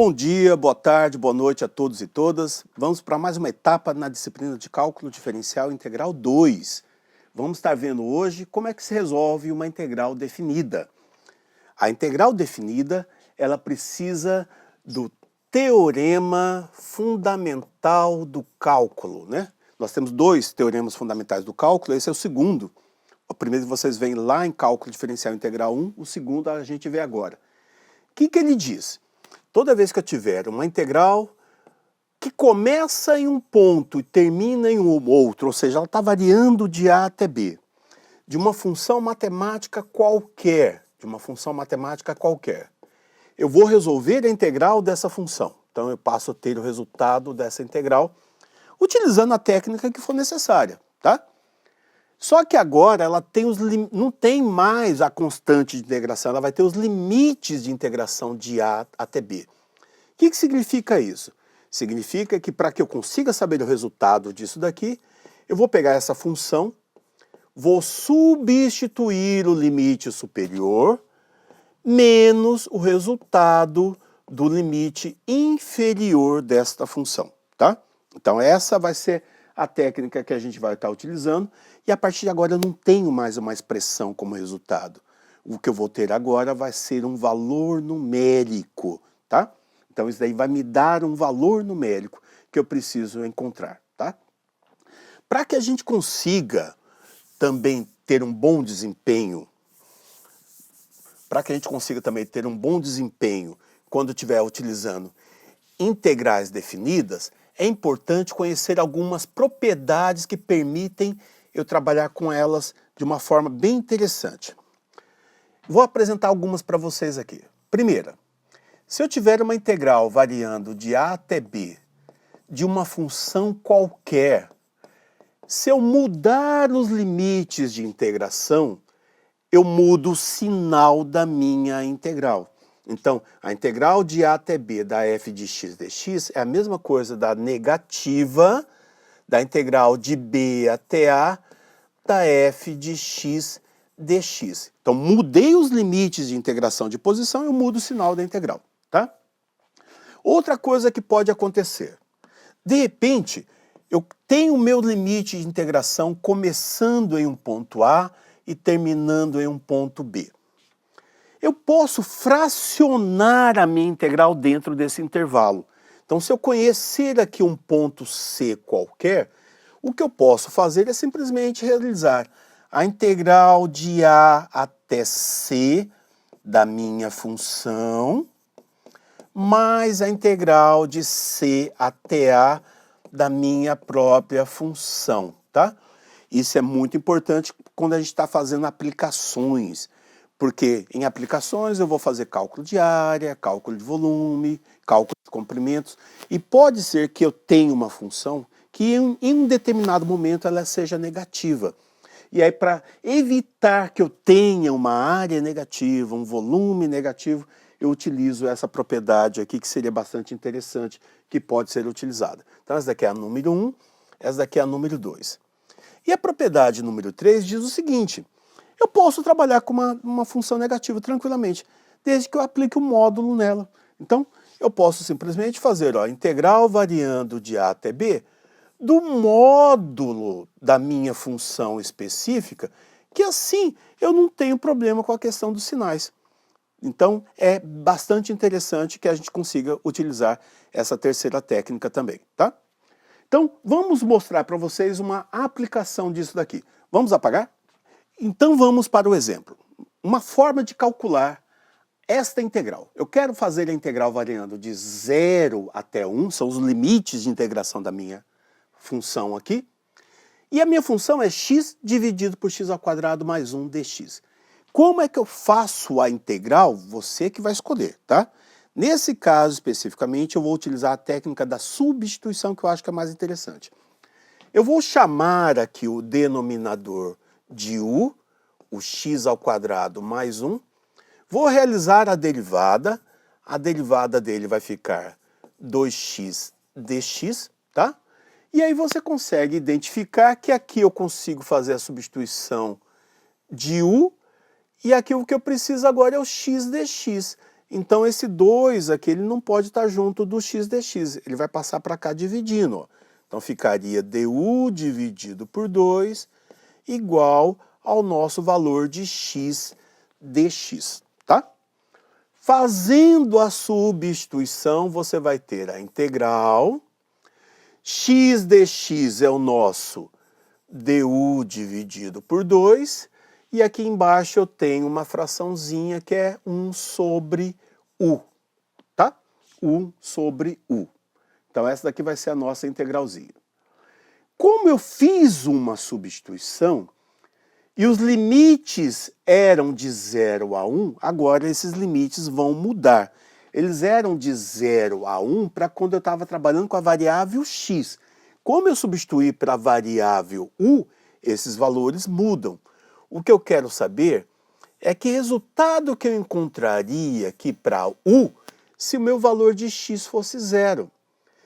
Bom dia, boa tarde, boa noite a todos e todas. Vamos para mais uma etapa na disciplina de Cálculo Diferencial Integral 2. Vamos estar vendo hoje como é que se resolve uma integral definida. A integral definida, ela precisa do teorema fundamental do cálculo, né? Nós temos dois teoremas fundamentais do cálculo, esse é o segundo. O primeiro vocês veem lá em Cálculo Diferencial Integral 1, o segundo a gente vê agora. O que ele diz? Toda vez que eu tiver uma integral que começa em um ponto e termina em um outro, ou seja, ela está variando de A até B, de uma função matemática qualquer, eu vou resolver a integral dessa função. Então eu passo a ter o resultado dessa integral utilizando a técnica que for necessária, tá? Só que agora ela tem não tem mais a constante de integração, ela vai ter os limites de integração de A até B. O que significa isso? Significa que para que eu consiga saber o resultado disso daqui, eu vou pegar essa função, vou substituir o limite superior menos o resultado do limite inferior desta função, tá? Então essa vai ser a técnica que a gente vai estar utilizando, e a partir de agora eu não tenho mais uma expressão como resultado. O que eu vou ter agora vai ser um valor numérico, tá? Então isso daí vai me dar um valor numérico que eu preciso encontrar, tá? Para que a gente consiga também ter um bom desempenho, quando estiver utilizando integrais definidas, é importante conhecer algumas propriedades que permitem eu trabalhar com elas de uma forma bem interessante. Vou apresentar algumas para vocês aqui. Primeira, se eu tiver uma integral variando de A até B de uma função qualquer, se eu mudar os limites de integração, eu mudo o sinal da minha integral. Então, a integral de A até B da f de x dx é a mesma coisa da negativa da integral de B até A da f de x dx. Então, mudei os limites de integração de posição, eu mudo o sinal da integral, tá? Outra coisa que pode acontecer. De repente, eu tenho o meu limite de integração começando em um ponto A e terminando em um ponto B. Eu posso fracionar a minha integral dentro desse intervalo. Então, se eu conhecer aqui um ponto C qualquer, o que eu posso fazer é simplesmente realizar a integral de A até C da minha função, mais a integral de C até A da minha própria função, tá? Isso é muito importante quando a gente está fazendo aplicações, porque em aplicações eu vou fazer cálculo de área, cálculo de volume, cálculo de comprimentos, e pode ser que eu tenha uma função que em um determinado momento ela seja negativa. E aí, para evitar que eu tenha uma área negativa, um volume negativo, eu utilizo essa propriedade aqui que seria bastante interessante, que pode ser utilizada. Então essa daqui é a número 1, essa daqui é a número 2. E a propriedade número 3 diz o seguinte: eu posso trabalhar com uma função negativa tranquilamente, desde que eu aplique um módulo nela. Então, eu posso simplesmente fazer a integral variando de A até B do módulo da minha função específica, que assim eu não tenho problema com a questão dos sinais. Então, é bastante interessante que a gente consiga utilizar essa terceira técnica também, tá? Então, vamos mostrar para vocês uma aplicação disso daqui. Vamos apagar? Então vamos para o exemplo. Uma forma de calcular esta integral. Eu quero fazer a integral variando de 0 até 1, são os limites de integração da minha função aqui. E a minha função é x dividido por x ao quadrado mais 1 dx. Como é que eu faço a integral? Você que vai escolher, tá? Nesse caso especificamente eu vou utilizar a técnica da substituição, que eu acho que é mais interessante. Eu vou chamar aqui o denominador de u, o x ao quadrado mais 1, vou realizar a derivada dele vai ficar 2x dx, tá? E aí você consegue identificar que aqui eu consigo fazer a substituição de u, e aqui o que eu preciso agora é o x dx. Então esse 2 aqui ele não pode estar junto do x dx, ele vai passar para cá dividindo. Ó. Então ficaria du dividido por 2 igual ao nosso valor de x dx, tá? Fazendo a substituição, você vai ter a integral, x dx é o nosso du dividido por 2, e aqui embaixo eu tenho uma fraçãozinha que é 1 sobre u, tá? 1 sobre u. Então essa daqui vai ser a nossa integralzinha. Como eu fiz uma substituição, e os limites eram de 0 a 1, agora esses limites vão mudar. Eles eram de 0 a 1 para quando eu estava trabalhando com a variável x. Como eu substituí para a variável u, esses valores mudam. O que eu quero saber é que resultado que eu encontraria aqui para u se o meu valor de x fosse 0.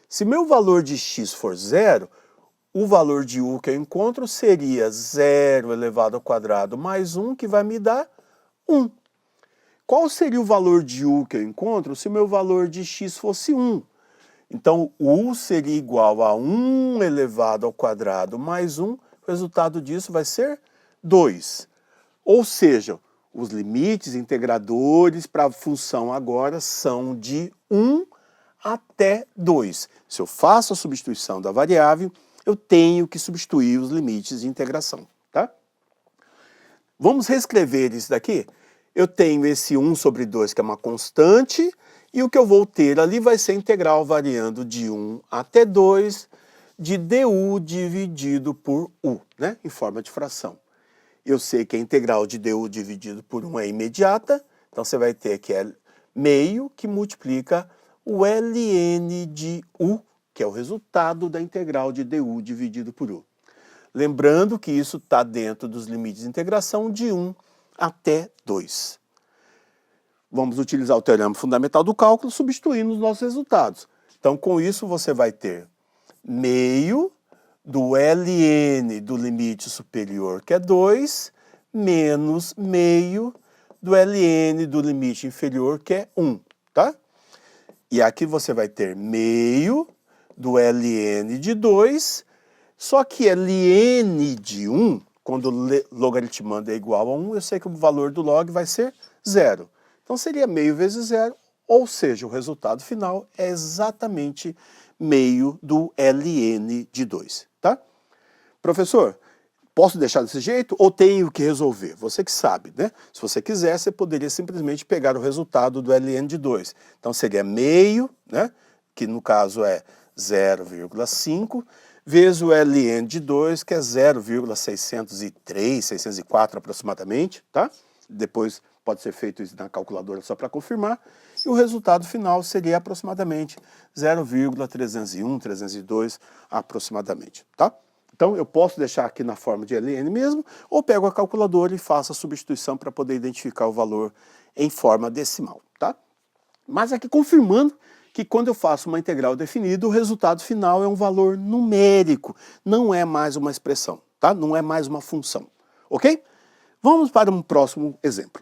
Se meu valor de x for 0, o valor de u que eu encontro seria 0 elevado ao quadrado mais 1, que vai me dar 1. Qual seria o valor de u que eu encontro se o meu valor de x fosse 1? Então, u seria igual a 1 elevado ao quadrado mais 1, o resultado disso vai ser 2. Ou seja, os limites integradores para a função agora são de 1 até 2. Se eu faço a substituição da variável, eu tenho que substituir os limites de integração, tá? Vamos reescrever isso daqui? Eu tenho esse 1 sobre 2, que é uma constante, e o que eu vou ter ali vai ser a integral variando de 1 até 2 de du dividido por u, né? Em forma de fração. Eu sei que a integral de du dividido por 1 é imediata, então você vai ter que é meio que multiplica o ln de u, que é o resultado da integral de du dividido por u. Lembrando que isso está dentro dos limites de integração de 1 até 2. Vamos utilizar o teorema fundamental do cálculo substituindo os nossos resultados. Então, com isso, você vai ter meio do ln do limite superior, que é 2, menos meio do ln do limite inferior, que é 1, tá? E aqui você vai ter meio do ln de 2, só que ln de 1, quando logaritmando é igual a 1, eu sei que o valor do log vai ser 0. Então seria meio vezes 0, ou seja, o resultado final é exatamente meio do ln de 2, tá? Professor, posso deixar desse jeito ou tenho que resolver? Você que sabe, né? Se você quiser, você poderia simplesmente pegar o resultado do ln de 2. Então seria meio, né? Que no caso é 0,5, vezes o ln de 2, que é 0,603, 604 aproximadamente, tá? Depois pode ser feito isso na calculadora só para confirmar. E o resultado final seria aproximadamente 0,301, 302 aproximadamente, tá? Então eu posso deixar aqui na forma de ln mesmo, ou pego a calculadora e faço a substituição para poder identificar o valor em forma decimal, tá? Mas aqui confirmando que quando eu faço uma integral definida, o resultado final é um valor numérico, não é mais uma expressão, tá? Não é mais uma função, ok? Vamos para um próximo exemplo.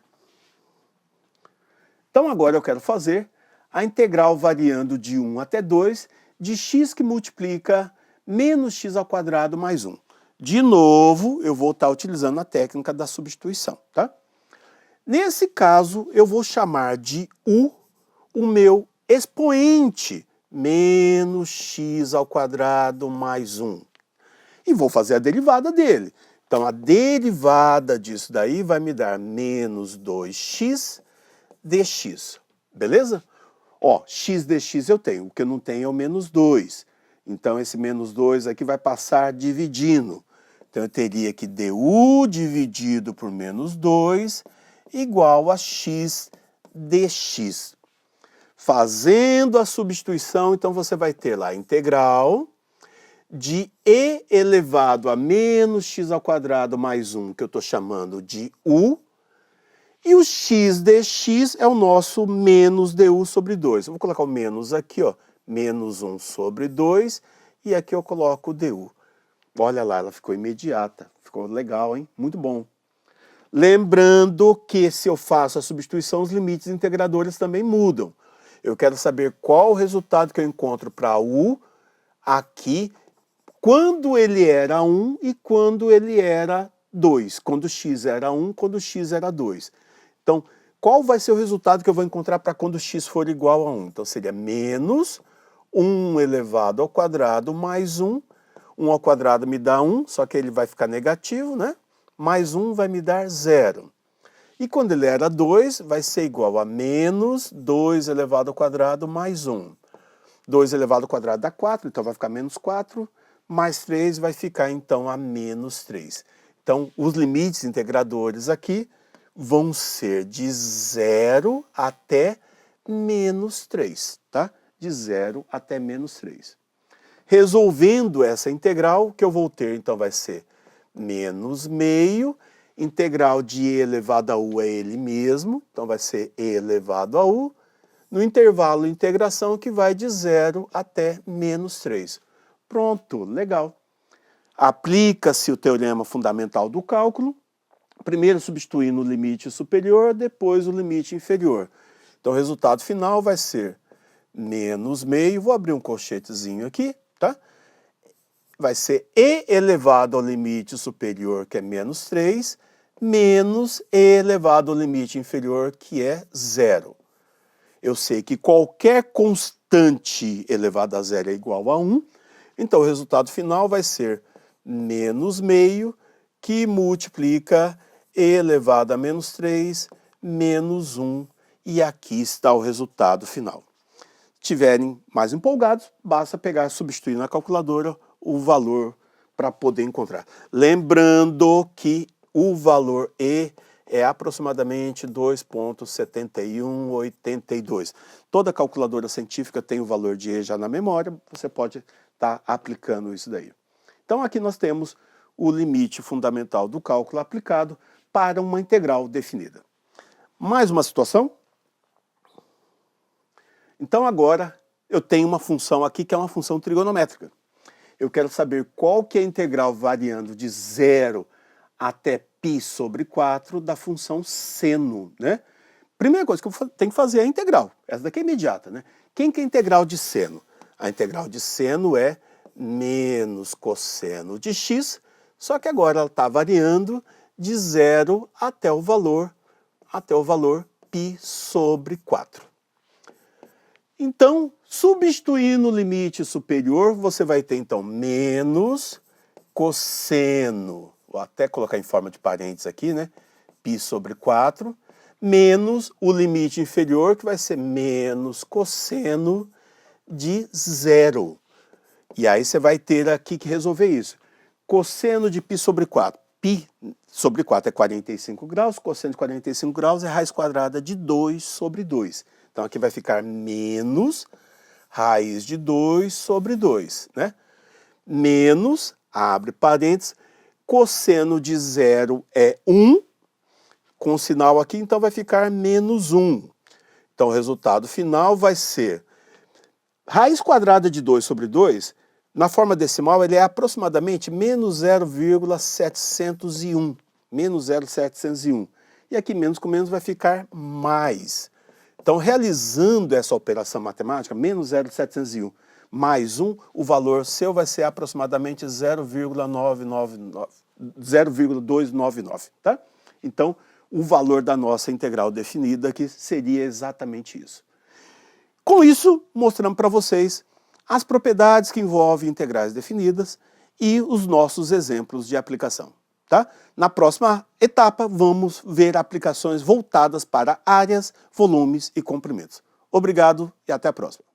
Então agora eu quero fazer a integral variando de 1 até 2 de x que multiplica menos x ao quadrado mais 1. De novo, eu vou estar utilizando a técnica da substituição, tá? Nesse caso, eu vou chamar de u o meu expoente, menos x ao quadrado mais 1. E vou fazer a derivada dele. Então, a derivada disso daí vai me dar menos 2x dx, beleza? Ó, x dx eu tenho, o que eu não tenho é o menos 2. Então, esse menos 2 aqui vai passar dividindo. Então, eu teria que du dividido por menos 2 igual a x dx. Fazendo a substituição, então você vai ter lá a integral de e elevado a menos x ao quadrado mais 1, que eu estou chamando de u, e o x dx é o nosso menos du sobre 2. Eu vou colocar o menos aqui, ó, menos 1 sobre 2, e aqui eu coloco o du. Olha lá, ela ficou imediata, ficou legal, hein? Muito bom. Lembrando que se eu faço a substituição, os limites integradores também mudam. Eu quero saber qual o resultado que eu encontro para u aqui, quando ele era 1 e quando ele era 2. Quando x era 1, quando x era 2. Então, qual vai ser o resultado que eu vou encontrar para quando x for igual a 1? Então, seria menos 1 elevado ao quadrado mais 1. 1 ao quadrado me dá 1, só que ele vai ficar negativo, né? Mais 1 vai me dar 0. E quando ele era 2, vai ser igual a menos 2 elevado ao quadrado mais 1. 2 elevado ao quadrado dá 4, então vai ficar menos 4. Mais 3 vai ficar, então, a menos 3. Então, os limites integradores aqui vão ser de 0 até menos 3, tá? De 0 até menos 3. Resolvendo essa integral, o que eu vou ter, então, vai ser menos meio, integral de e elevado a u é ele mesmo, então vai ser e elevado a u, no intervalo de integração que vai de 0 até menos 3. Pronto, legal. Aplica-se o teorema fundamental do cálculo, primeiro substituindo o limite superior, depois o limite inferior. Então o resultado final vai ser menos meio, vou abrir um colchetezinho aqui, tá? Vai ser e elevado ao limite superior, que é menos 3, menos e elevado ao limite inferior, que é 0. Eu sei que qualquer constante elevada a 0 é igual a 1, então o resultado final vai ser menos meio, que multiplica e elevado a menos 3, menos 1, e aqui está o resultado final. Se estiverem mais empolgados, basta pegar e substituir na calculadora o valor para poder encontrar. Lembrando que o valor E é aproximadamente 2,7182. Toda calculadora científica tem o valor de E já na memória, você pode estar aplicando isso daí. Então aqui nós temos o limite fundamental do cálculo aplicado para uma integral definida. Mais uma situação? Então agora eu tenho uma função aqui que é uma função trigonométrica. Eu quero saber qual que é a integral variando de 0 até π sobre 4 da função seno, né? Primeira coisa que eu tenho que fazer é a integral. Essa daqui é imediata, né? Quem que é a integral de seno? A integral de seno é menos cosseno de x, só que agora ela está variando de 0 até o valor π sobre 4. Então, substituindo o limite superior, você vai ter, então, menos cosseno, vou até colocar em forma de parênteses aqui, né? Π sobre 4, menos o limite inferior, que vai ser menos cosseno de 0. E aí você vai ter aqui que resolver isso. Cosseno de π sobre 4. Π sobre 4 é 45 graus, cosseno de 45 graus é raiz quadrada de 2 sobre 2. Então aqui vai ficar menos raiz de 2 sobre 2, né? Menos, abre parênteses, cosseno de 0 é 1, com sinal aqui, então vai ficar menos 1. Então o resultado final vai ser raiz quadrada de 2 sobre 2, na forma decimal ele é aproximadamente menos 0,701. Menos 0,701. E aqui menos com menos vai ficar mais. Então, realizando essa operação matemática, menos 0,701 mais 1, o valor seu vai ser aproximadamente 0,299, tá? Então, o valor da nossa integral definida aqui seria exatamente isso. Com isso, mostramos para vocês as propriedades que envolvem integrais definidas e os nossos exemplos de aplicação. Tá? Na próxima etapa, vamos ver aplicações voltadas para áreas, volumes e comprimentos. Obrigado e até a próxima.